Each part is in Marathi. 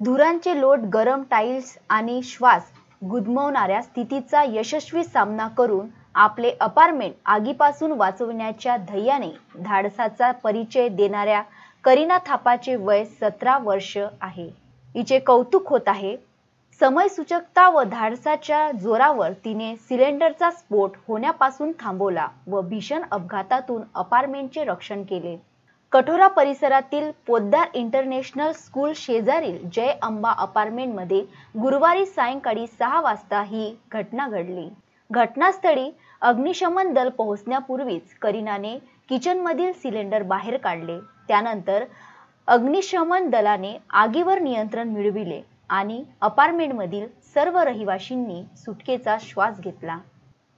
धुरांचे लोट, गरम टाइल्स आणि श्वास गुदमवणाऱ्या स्थितीचा यशस्वी सामना करून आपले अपार्टमेंट आगीपासून वाचवण्याच्या ध्येयाने धाडसाचा परिचय देणाऱ्या करीना थापाचे वय 17 वर्ष आहे. हिचे कौतुक होत आहे. समयसूचकता व धाडसाच्या जोरावर तिने सिलेंडरचा स्फोट होण्यापासून थांबवला व भीषण अपघातातून अपार्टमेंटचे रक्षण केले. कठोरा परिसरातील पोद्दार इंटरनॅशनल स्कूल शेजारील जय अंबा अपार्टमेंटमध्ये गुरुवारी सायंकाळी 6 वाजता ही घटना घडली. घटनास्थळी अग्निशमन दल पोहोचण्यापूर्वीच करीनाने किचनमधील सिलेंडर बाहेर काढले. त्यानंतर अग्निशमन दलाने आगीवर नियंत्रण मिळविले आणि अपार्टमेंटमधील सर्व रहिवाशींनी सुटकेचा श्वास घेतला.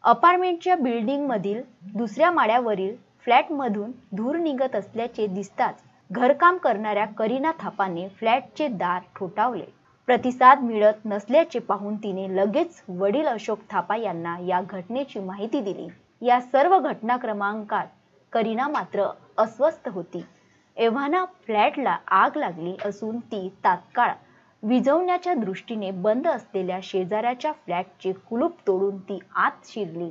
अपार्टमेंटच्या बिल्डिंगमधील दुसऱ्या माळ्यावरील फ्लॅटमधून धूर निघत असल्याचे दिसताच घरकाम करणाऱ्या करीना थापाने फ्लॅटचे दार ठोठावले. प्रतिसाद मिळत नसल्याचे पाहून तिने लगेच वडील अशोक थापा यांना या घटनेची माहिती दिली. या सर्व घटनाक्रमांकात करीना मात्र अस्वस्थ होती. एव्हाना फ्लॅटला आग लागली असून ती तात्काळ विझवण्याच्या दृष्टीने बंद असलेल्या शेजाऱ्याच्या फ्लॅटचे कुलूप तोडून ती आत शिरली.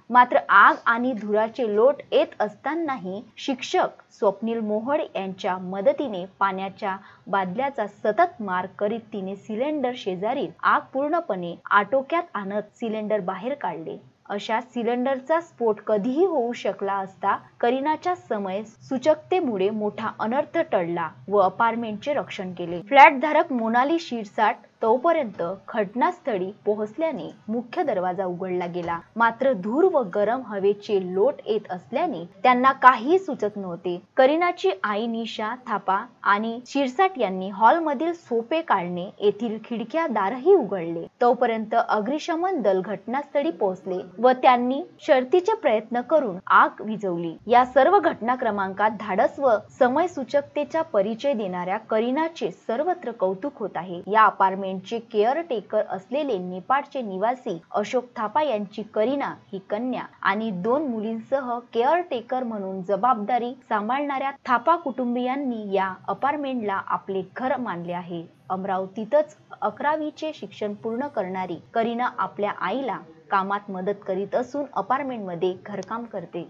मात्र आग आणि धुराचे लोट येत असतानाही शिक्षक स्वप्नील मोहोळ यांच्या मदतीने पाण्याच्या बादल्याचा सतत मार करीत तिने सिलेंडर शेजारील आग पूर्णपणे आटोक्यात आणत सिलेंडर बाहेर काढले. अशा सिलेंडरचा स्फोट कधीही होऊ शकला असता. करीनाच्या समय सूचकतेमुळे मोठा अनर्थ टळला व अपार्टमेंटचे रक्षण केले. फ्लॅटधारक मोनाली शिरसाट तोपर्यंत घटनास्थळी पोहोचल्याने मुख्य दरवाजा उघडला गेला. मात्र धूर व गरम हवेचे लोट येत असल्याने त्यांना काहीही सुचत नव्हते. करीनाची आई निशा थापा आणि शिरसाट यांनी हॉलमधील सोफे काढणे, येथील खिडक्या दारही उघडले. तोपर्यंत अग्निशमन दल घटनास्थळी पोहोचले व त्यांनी शर्थीचे प्रयत्न करून आग विझवली. या सर्व घटनाक्रमांकात धाडस व समयसूचकतेचा परिचय देणाऱ्या करीनाचे सर्वत्र कौतुक होत आहे. या अपार्टमेंटचे केअरटेकर असलेले नेपाळचे निवासी अशोक थापा यांची करीना ही कन्या आणि 2 मुलींसह केअरटेकर म्हणून जबाबदारी सांभाळणाऱ्या थापा कुटुंबियांनी या अपार्टमेंटला आपले घर मानले आहे. अमरावतीतच 11वीचे शिक्षण पूर्ण करणारी करीना आपल्या आईला कामात मदत करीत असून अपार्टमेंटमध्ये घरकाम करते.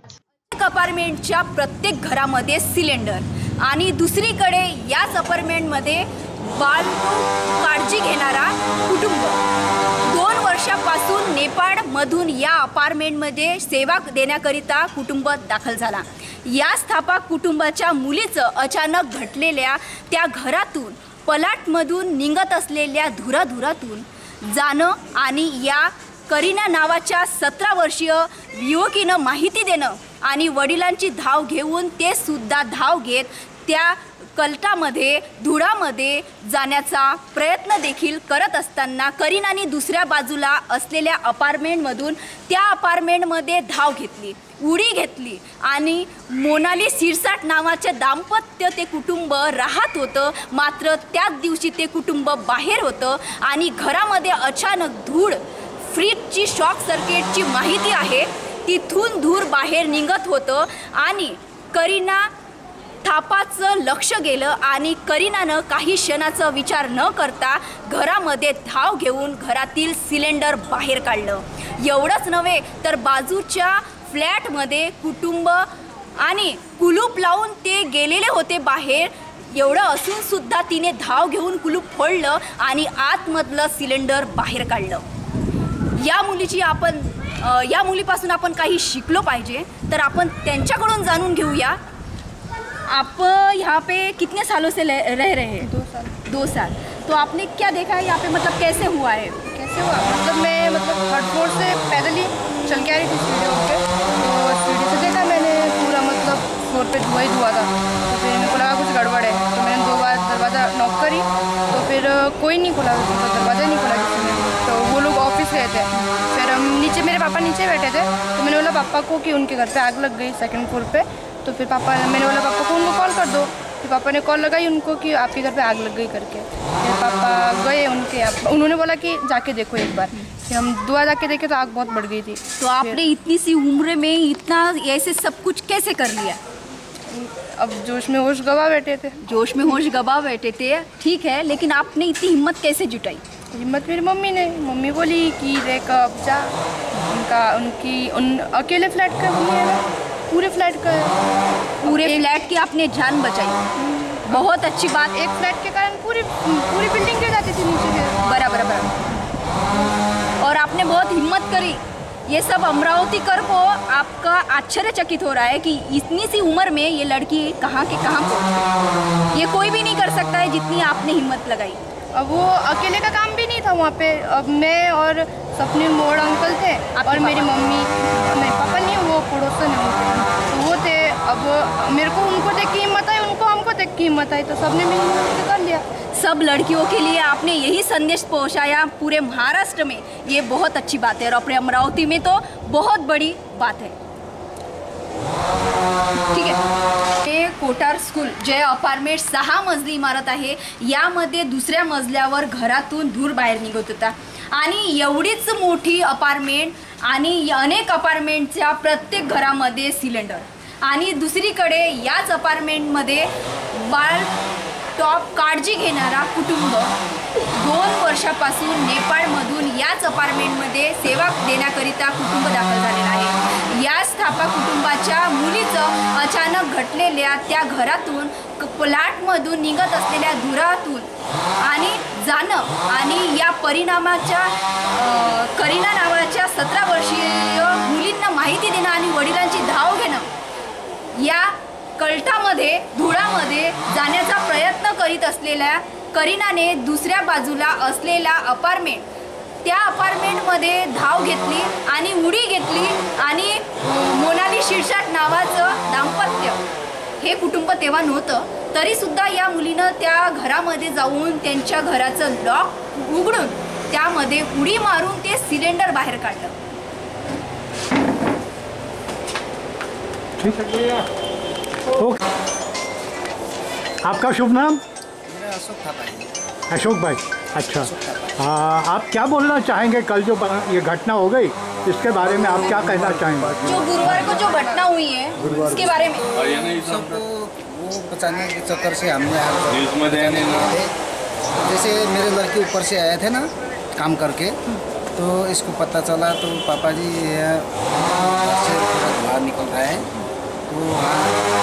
अपार्टमेंटच्या प्रत्येक घरामध्ये सिलेंडर आणि दुसरीकडे याच अपार्टमेंटमध्ये काळजी घेणारा कुटुंब 2 वर्षापासून नेपाळमधून या अपार्टमेंटमध्ये सेवा देण्याकरिता कुटुंब दाखल झाला. या थापा कुटुंबाच्या मुलीचं अचानक घडलेल्या त्या घरातून पलाटमधून निघत असलेल्या धुरातून जाणं आणि या करीना नावाच्या 17 वर्षीय युवकीनं माहिती देणं आणि वडिलांची धाव घेऊन ते सुद्धा धाव घेत त्या कलटामध्ये धुळामध्ये जाण्याचा प्रयत्न देखील करत असताना करीनाने दुसऱ्या बाजूला असलेल्या अपार्टमेंटमधून त्या अपार्टमेंटमध्ये धाव घेतली, उडी घेतली आणि मोनाली शिरसाट नावाचे दाम्पत्य ते कुटुंब राहत होतं. मात्र त्याच दिवशी ते कुटुंब बाहेर होतं आणि घरामध्ये अचानक धूळ, फ्रीजची शॉक सर्किटची माहिती आहे, तिथून धूर बाहेर निघत होतं आणि करीना थापाचं लक्ष गेलं आणि करीनानं काही क्षणाचा विचार न करता घरामध्ये धाव घेऊन घरातील सिलेंडर बाहेर काढलं. एवढंच नव्हे तर बाजूच्या फ्लॅटमध्ये कुटुंब आणि कुलूप लावून ते गेलेले होते बाहेर. एवढं असून सुद्धा तिने धाव घेऊन कुलूप फोडलं आणि आतमधलं सिलेंडर बाहेर काढलं. या मुलीपासून आपण काही शिकलो पाहिजे, तर आपण त्यांच्याकडून जाणून घेऊया. आप यहाँ पे कितने सालों से रह रहे हैं? 2 साल. तो आपने क्या देखा है यहाँ पे, मतलब कैसे हुआ है? कैसे हुआ मतलब मैं थर्ड फ्लोर से पैदल ही चल के आ रही थी सीढ़ी पे, तो सीढ़ी से देखा मैंने पूरा फ्लोर पे धुआं ही धुआं था. तो फिर मेरे को लगा कुछ गड़बड़ है, तो मैंने 2 बार दरवाज़ा नॉक करी तो फिर कोई नहीं खुला, दरवाज़ा नहीं खुला किसी ने. तो वो लोग ऑफिस गए थे. फिर हम नीचे, मेरे पापा नीचे बैठे थे, तो मैंने बोला पापा को कि उनके घर पर आग लग गई 2nd फ्लोर पर. तो फिर मैंने बोला पापा को उनको कॉल कर दो. फिर पापा ने कॉल लगाई उनको कि आपके घर पे आग लग गई करके. फिर पापा गए उन्होंने बोला कि जाके देखो एक बार. फिर हम दुआ जाके देखे तो आग बहुत बढ़ गई थी. तो आपने इतनी सी उम्र में इतना ऐसे सब कुछ कैसे कर लिया? अब जोश में होश गवा बैठे थे। जोश में होश गवा बैठे थे, ठीक है, लेकिन आपने इतनी हिम्मत कैसे जुटाई? हिम्मत मेरी मम्मी ने, मम्मी बोली कि रेक अब जा, उन अकेले फ्लैट का भी है ना, पूरे फ्लैट का है, पूरे फ्लैट की आपने जान बचाई, बहुत अच्छी बात। एक फ्लैट के कारण पूरी बिल्डिंग गिर जाती थी नीचे से। बराबर बराबर। और आपने बहुत हिम्मत करी। ये सब अमरावती कर को आपका आश्चर्यचकित हो रहा है कि इतनी सी उम्र में ये लड़की कहाँ के कहाँ पहुँची। ये कोई भी नहीं कर सकता है जितनी आपने हिम्मत लगाई। अब वो अकेले का काम भी नहीं था वहाँ पे। अब मैं और सपने मोड़ अंकल थे और मेरी मम्मी, मेरे पापा नहीं, वो पड़ोसन है उनके, तो वो थे। अब मेरे को उनको देख के हिम्मत आई, उनको हमको देख के हिम्मत आई, तो सबने मिलकर कर लिया। सब लड़कियों के लिए आपने यही संदेश पहुंचाया पूरे महाराष्ट्र में, ये बहुत अच्छी बात है और अपने अमरावती में तो बहुत बड़ी बात है। ठीक आहे, हे कोटार स्कूल जे अपार्टमेंट 6 मजली इमारत आहे, यामध्ये दुसऱ्या मजल्यावर घरातून धूर बाहेर निघत होता आणि एवढीच मोठी अपार्टमेंट आणि अनेक अपार्टमेंटच्या प्रत्येक घरामध्ये सिलेंडर आणि दुसरीकडे याच अपार्टमेंटमध्ये बाळ टॉप काळजी घेणारा कुटुंब 2 वर्षापासून नेपाळमधून याच अपार्टमेंटमध्ये सेवा देण्याकरिता कुटुंब दाखल झालेलं आहे। या स्थापा कुटुंबाच्या मुलीचं अचानक घटलेल्या त्या घरातून फ्लॅटमधून निघत असलेल्या धुरातून आणि जाणं आणि या परिणामाच्या करीना नावाच्या 17 वर्षीय मुलींना माहिती देणं आणि वडिलांची धाव घेणं, या कल्टामध्ये धुळामध्ये जाण्याचा प्रयत्न करीत असलेल्या करीनाने दुसऱ्या बाजूला असलेला अपार्टमेंट, त्या अपार्टमेंटमध्ये धाव घेतली आणि उडी घेतली आणि मोनाली शिरसाट नावाचं दाम्पत्य, हे कुटुंब तेव्हा नव्हतं, तरीसुद्धा या मुलीनं त्या घरामध्ये जाऊन त्यांच्या घराचं लॉक उघडून त्यामध्ये उडी मारून ते सिलेंडर बाहेर काढलं। ठीक है, ओके। आपका शुभ नाम? मेरा अशोक थापा। अशोक भाई, अच्छा। आप क्या बोलना चाहेंगे? कल जो ये घटना हो गई, इसके बारे में आप क्या कहना चाहेंगे? जो गुरुवार को जो घटना हुई है उसके बारे में सबको वो बचाने के चक्कर से हमने न्यूज़ में देने थे। जैसे मेरे लड़के ऊपर से आए थे ना काम करके, तो इसको पता चला तो पापा जी से थोड़ा धुआं निकल रहा है, तो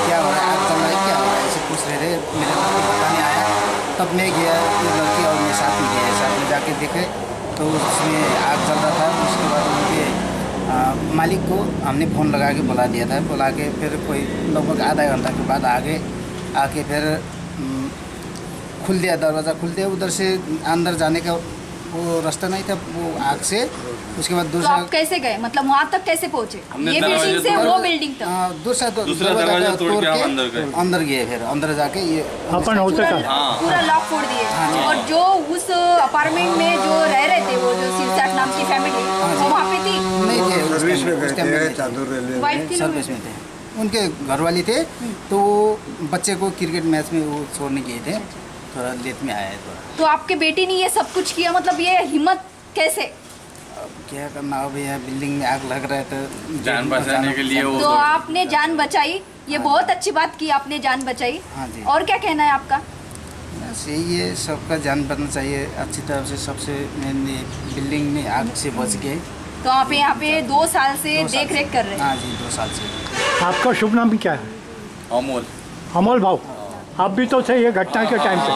क्या हो रहा है, आग चल रहा है, क्या हो रहा है, ऐसे पूछ रहे थे। मेरे लड़के पता नहीं आया, तब मैं गया, तो लड़की और मैं साथ में गए, साथ में जाके देखे तो उसमें आग चल रहा था। उसके बाद उनके मालिक को हमने फ़ोन लगा के बुला दिया था, बुला के फिर कोई लगभग आधा घंटा के बाद आके फिर खुल दिया, दरवाज़ा खुल दिया। उधर से अंदर जाने का वो रास्ता नहीं था वो आग से। उसके बाद दूसरा, तो आप कैसे गए, मतलब वहाँ तक कैसे पहुँचे? ये बिल्डिंग से वो बिल्डिंग तक दूसरा दरवाजा तोड़ के अंदर गए, फिर अंदर जाके ये अपन होते था पूरा लॉक फोड़ दिए। और जो उस अपार्टमेंट में जो रह रहे थे, वो जो सिरसाट नाम की फैमिली, वो वहाँ पे थी? नहीं थे, सर्विस में गए थे, सर्विस में थे, उनके घरवाली थे, तो बच्चे को क्रिकेट मैच में वो छोड़ने गए थे, थोड़ा लेट में आया है थोड़ा। तो आपके बेटी ने ये सब कुछ किया, मतलब ये हिम्मत कैसे? अब क्या करना, अब यह बिल्डिंग में आग लग रहा है तो जान बचाने के लिए वो तो आपने जान बचाई, ये बहुत अच्छी बात की, आपने जान बचाई। हाँ जी। और क्या कहना है आपका? बस यही है, सबका जान बचना चाहिए अच्छी तरह से। सबसे मेन बिल्डिंग में आग से बच गए। तो आप यहाँ पे 2 साल से देख रेख कर रहे हैं? हाँ जी, 2 साल से। आपका शुभ नाम क्या है? अमोल। अमोल भाव, आप भी तो थे ये घटना के टाइम पे, तो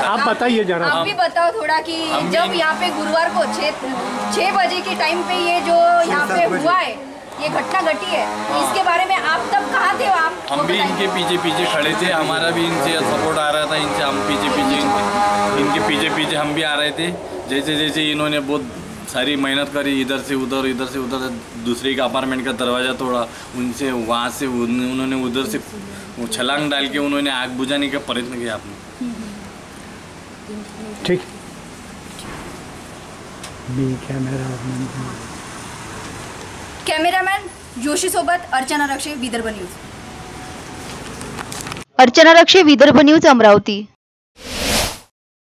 आप बताइए जरा। आप भी बताओ थोड़ा कि जब यहाँ पे गुरुवार को 6 बजे के टाइम पे ये जो यहाँ पे हुआ है, ये घटना घटी है, इसके बारे में आप तब कहाँ थे? आप हम भी इनके पीछे खड़े थे, हमारा भी इनसे सपोर्ट आ रहा था, इनसे हम इनके पीछे हम भी आ रहे थे। जैसे इन्होंने बहुत सारी मेहनत करी, इधर से उधर दूसरे का अपार्टमेंट का दरवाज़ा तोड़ा, उनसे वहाँ से उन्होंने उधर से छलांग डाल के उन्होंने आग बुझाने का प्रयत्न किया आपने। ठीक। कॅमेरामॅन जोशी सोबत अर्चना रक्षे, विदर्भ न्यूज। अर्चना रक्षे, विदर्भ न्यूज, अमरावती।